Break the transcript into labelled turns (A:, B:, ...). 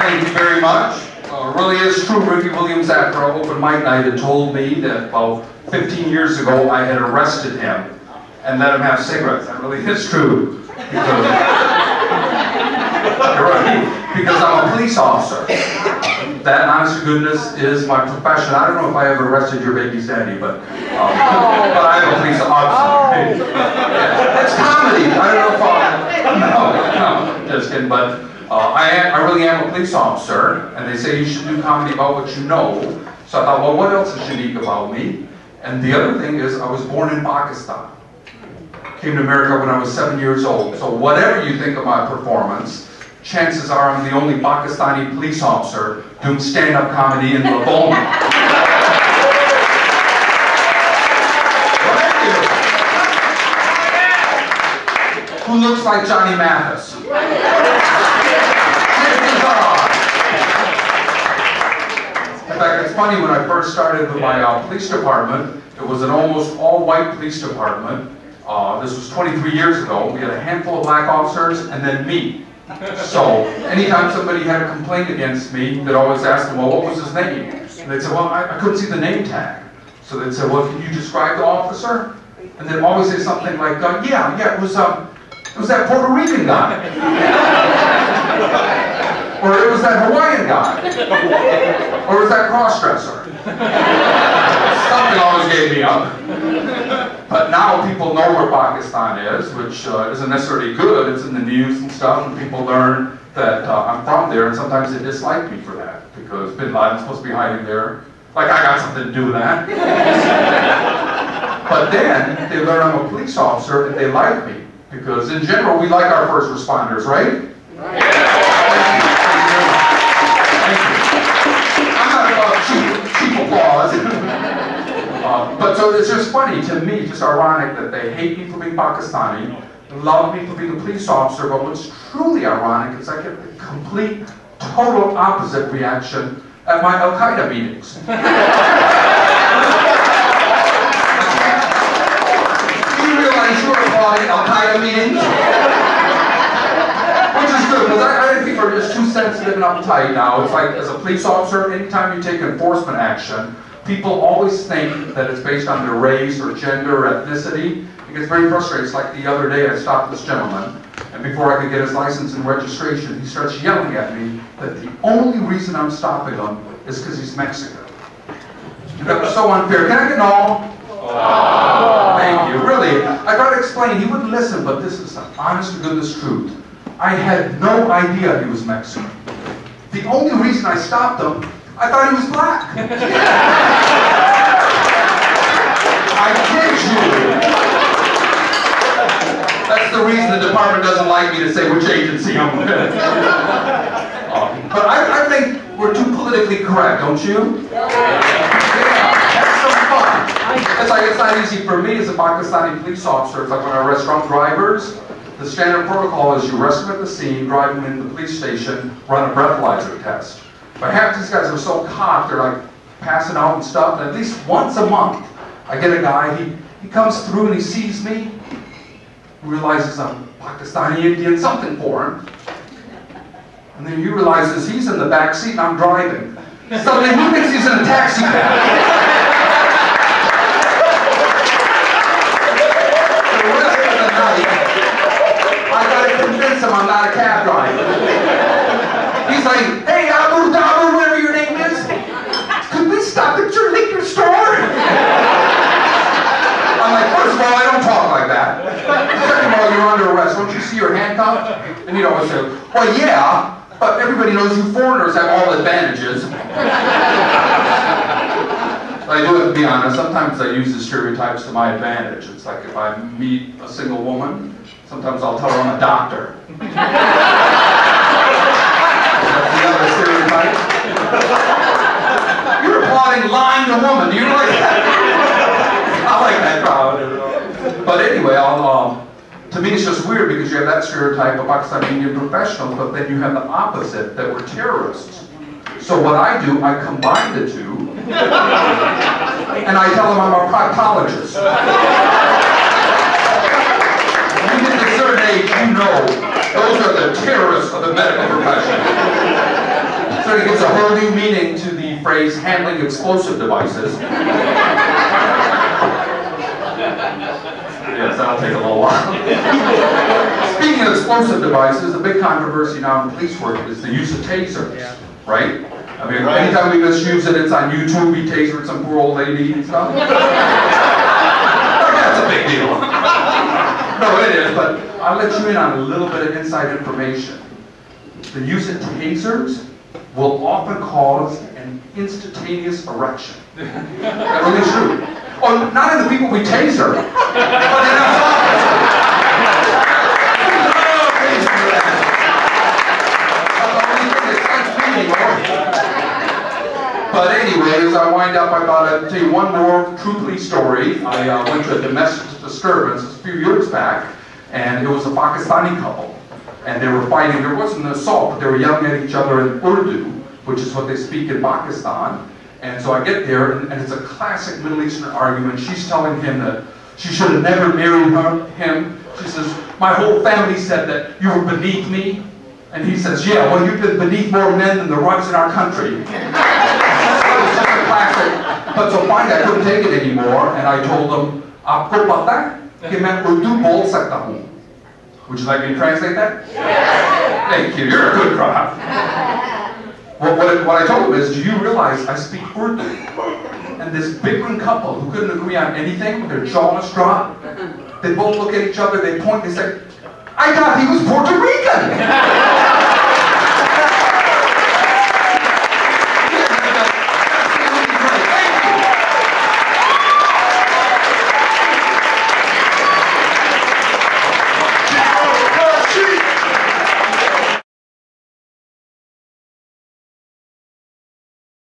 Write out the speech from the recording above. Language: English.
A: Thank you very much. It really is true. Ricky Williams, after our open mic night, had told me that about 15 years ago I had arrested him and let him have cigarettes. That really is true. Because I'm a police officer. That, honest to goodness, is my profession. I don't know if I ever arrested your baby Sandy, but I am a police officer. It's comedy. I don't know if no, just kidding. But I really am a police officer, and they say you should do comedy about what you know. So I thought, well, what else is unique about me? And the other thing is, I was born in Pakistan. Came to America when I was 7 years old. So whatever you think of my performance, chances are I'm the only Pakistani police officer doing stand-up comedy in Livonia. Who looks like Johnny Mathis? In fact, it's funny, when I first started with my police department, it was an almost all-white police department. This was 23 years ago. We had a handful of black officers and then me. So anytime somebody had a complaint against me, they'd always ask them, well, what was his name? And they'd say, well, I couldn't see the name tag. So they'd say, well, can you describe the officer? And they'd always say something like, yeah, it was that Puerto Rican guy. Or it was that Hawaiian guy. Or it was that cross-dresser. Something always gave me up. But now people know where Pakistan is, which isn't necessarily good. It's in the news and stuff, and people learn that I'm from there, and sometimes they dislike me for that, because Bin Laden's supposed to be hiding there. Like I got something to do with that. But then they learn I'm a police officer, and they like me, because in general, we like our first responders, right? Thank you. I'm not about cheap applause. But so it's just funny to me, just ironic that they hate me for being Pakistani, love me for being a police officer, but what's truly ironic is I get the complete, total opposite reaction at my Al-Qaeda meetings. Do you realize you're applauding Al-Qaeda meetings? Which is good, because I think people are just too sensitive and uptight now. It's like, as a police officer, anytime you take enforcement action, people always think that it's based on their race or gender or ethnicity. It gets very frustrating. It's like the other day I stopped this gentleman, and before I could get his license and registration, he starts yelling at me that the only reason I'm stopping him is because he's Mexican. That was so unfair. Can I get an all? Thank you. Really, I tried to explain. He wouldn't listen, but this is the honest to goodness truth. I had no idea he was Mexican. The only reason I stopped him, I thought he was black. I kid you. That's the reason the department doesn't like me to say which agency I'm with. But I think we're too politically correct, don't you? Yeah, have some fun. It's not easy for me as a Pakistani police officer. It's like when I arrest drunk drivers. The standard protocol is you arrest them at the scene, drive them into the police station, run a breathalyzer test. But half these guys are so caught, they're like passing out and stuff. And at least once a month, I get a guy, he comes through and he sees me, realizes I'm Pakistani Indian, something foreign. And then he realizes he's in the back seat and I'm driving. Suddenly he thinks he's in a taxi cab. The rest of the night, I gotta convince him I'm not a cab driver. He's like, hey, Abu Dhabi, whatever your name is, could we stop at your liquor store? I'm like, first of all, I don't talk like that. Second of all, you're under arrest. Don't you see your handcuffed? And he'd always say, well, yeah, but everybody knows you foreigners have all advantages. I do have to be honest, sometimes I use the stereotypes to my advantage. It's like if I meet a single woman, sometimes I'll tell her I'm a doctor. That's the other stereotype. You're applauding lying to woman. Do you like that? I like that crowd. But anyway, to me it's just weird because you have that stereotype of Pakistani Indian professionals, but then you have the opposite, that we're terrorists. So what I do, I combine the two, and I tell them I'm a proctologist. When you get to a certain age, you know those are the terrorists of the medical profession. no new meaning to the phrase handling explosive devices. Yes, that'll take a little while. Speaking of explosive devices, the big controversy now in police work is the use of tasers, right? I mean, anytime we misuse it, it's on YouTube. We tasered some poor old lady and stuff. That's a big deal. No, it is, but I'll let you in on a little bit of inside information. The use of tasers will often cause an instantaneous erection. That really is true. Oh, not in the people we taser, but in But anyways, I wind up, I thought I'd tell you one more true police story. I went to a domestic disturbance a few years back, and it was a Pakistani couple. And they were fighting. There wasn't an assault, but they were yelling at each other in Urdu, which is what they speak in Pakistan. And so I get there, and it's a classic Middle Eastern argument. She's telling him that she should have never married him. She says, my whole family said that you were beneath me. And he says, yeah, well, you've been beneath more men than the rugs in our country. That was just a classic. But so finally, I couldn't take it anymore, and I told them, "Aapko pata hai ki main Urdu bol sakta hoon?" Would you like me to translate that? Yeah. Thank you. You're a good crowd. Well, what I told him is, do you realize I speak Urdu? And this bickering couple who couldn't agree on anything, their jaws drop. They both look at each other, they point, they say, I thought he was Puerto Rican!